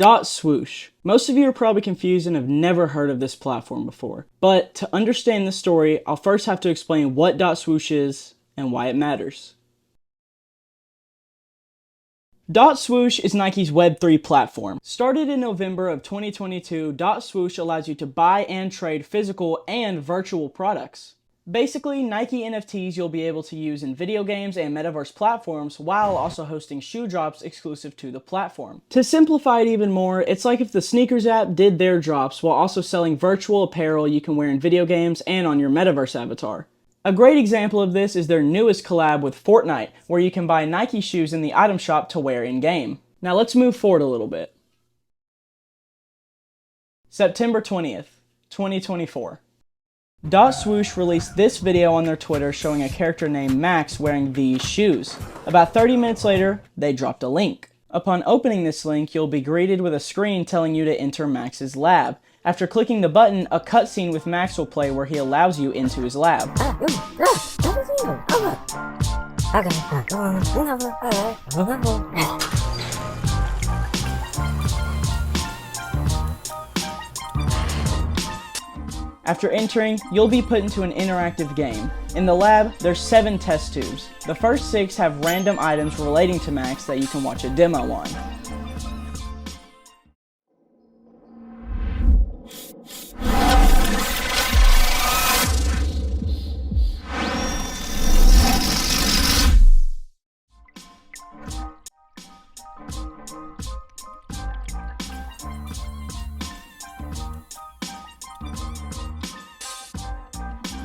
Dot Swoosh. Most of you are probably confused and have never heard of this platform before. But to understand the story, I'll first have to explain what Dot Swoosh is and why it matters. Dot Swoosh is Nike's Web3 platform. Started in November of 2022, Dot Swoosh allows you to buy and trade physical and virtual products. Basically, Nike NFTs you'll be able to use in video games and metaverse platforms while also hosting shoe drops exclusive to the platform. To simplify it even more, it's like if the sneakers app did their drops while also selling virtual apparel you can wear in video games and on your metaverse avatar. A great example of this is their newest collab with Fortnite, where you can buy Nike shoes in the item shop to wear in-game. Now let's move forward a little bit. September 20th, 2024. Dot Swoosh released this video on their Twitter showing a character named Max wearing these shoes. About 30 minutes later, they dropped a link. Upon opening this link, you'll be greeted with a screen telling you to enter Max's lab. After clicking the button, a cutscene with Max will play where he allows you into his lab. After entering, you'll be put into an interactive game. In the lab, there's 7 test tubes. The first 6 have random items relating to Max that you can watch a demo on.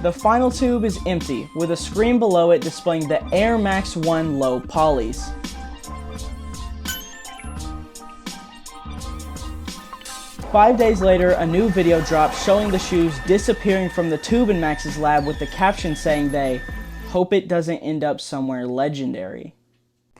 The final tube is empty, with a screen below it displaying the Air Max 1 low polys. Five days later, a new video dropped showing the shoes disappearing from the tube in Max's lab with the caption saying they hope it doesn't end up somewhere legendary.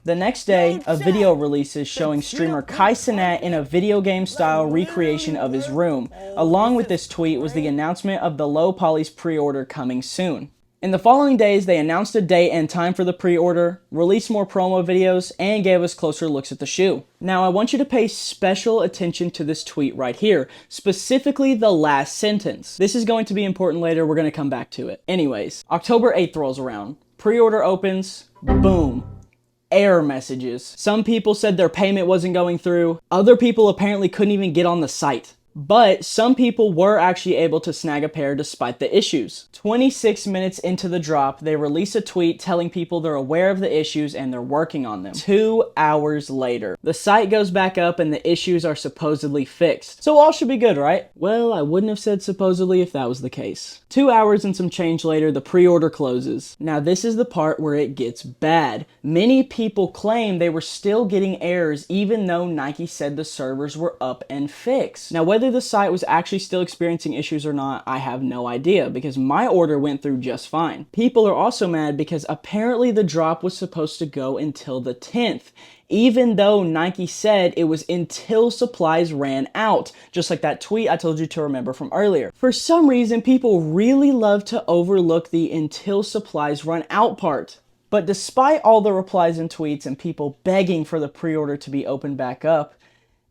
The next day, a video releases showing streamer Kai Cenat in a video game style recreation of his room. Along with this tweet was the announcement of the low polys pre-order coming soon. In the following days, they announced a date and time for the pre-order, released more promo videos, and gave us closer looks at the shoe. Now, I want you to pay special attention to this tweet right here, specifically the last sentence. This is going to be important later, we're going to come back to it. Anyways, October 8th rolls around. Pre-order opens, boom. Error messages. Some people said their payment wasn't going through. Other people apparently couldn't even get on the site. But some people were actually able to snag a pair despite the issues. 26 minutes into the drop, they release a tweet telling people they're aware of the issues and they're working on them. 2 hours later, the site goes back up and the issues are supposedly fixed. So all should be good, right? Well, I wouldn't have said supposedly if that was the case. 2 hours and some change later, the pre-order closes. Now this is the part where it gets bad. Many people claim they were still getting errors even though Nike said the servers were up and fixed. Now whether the site was actually still experiencing issues or not, I have no idea because my order went through just fine. People are also mad because apparently the drop was supposed to go until the 10th. Even though Nike said it was until supplies ran out, just like that tweet I told you to remember from earlier. For some reason, people really love to overlook the until supplies run out part. But despite all the replies and tweets and people begging for the pre-order to be opened back up,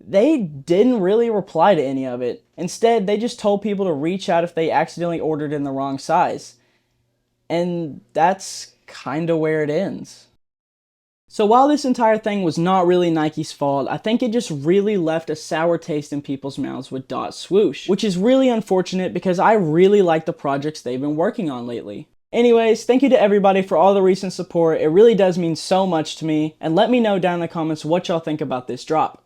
they didn't really reply to any of it. Instead, they just told people to reach out if they accidentally ordered in the wrong size. And that's kinda where it ends. So while this entire thing was not really Nike's fault, I think it just really left a sour taste in people's mouths with Dot Swoosh, which is really unfortunate because I really like the projects they've been working on lately. Anyways, thank you to everybody for all the recent support. It really does mean so much to me, and let me know down in the comments what y'all think about this drop.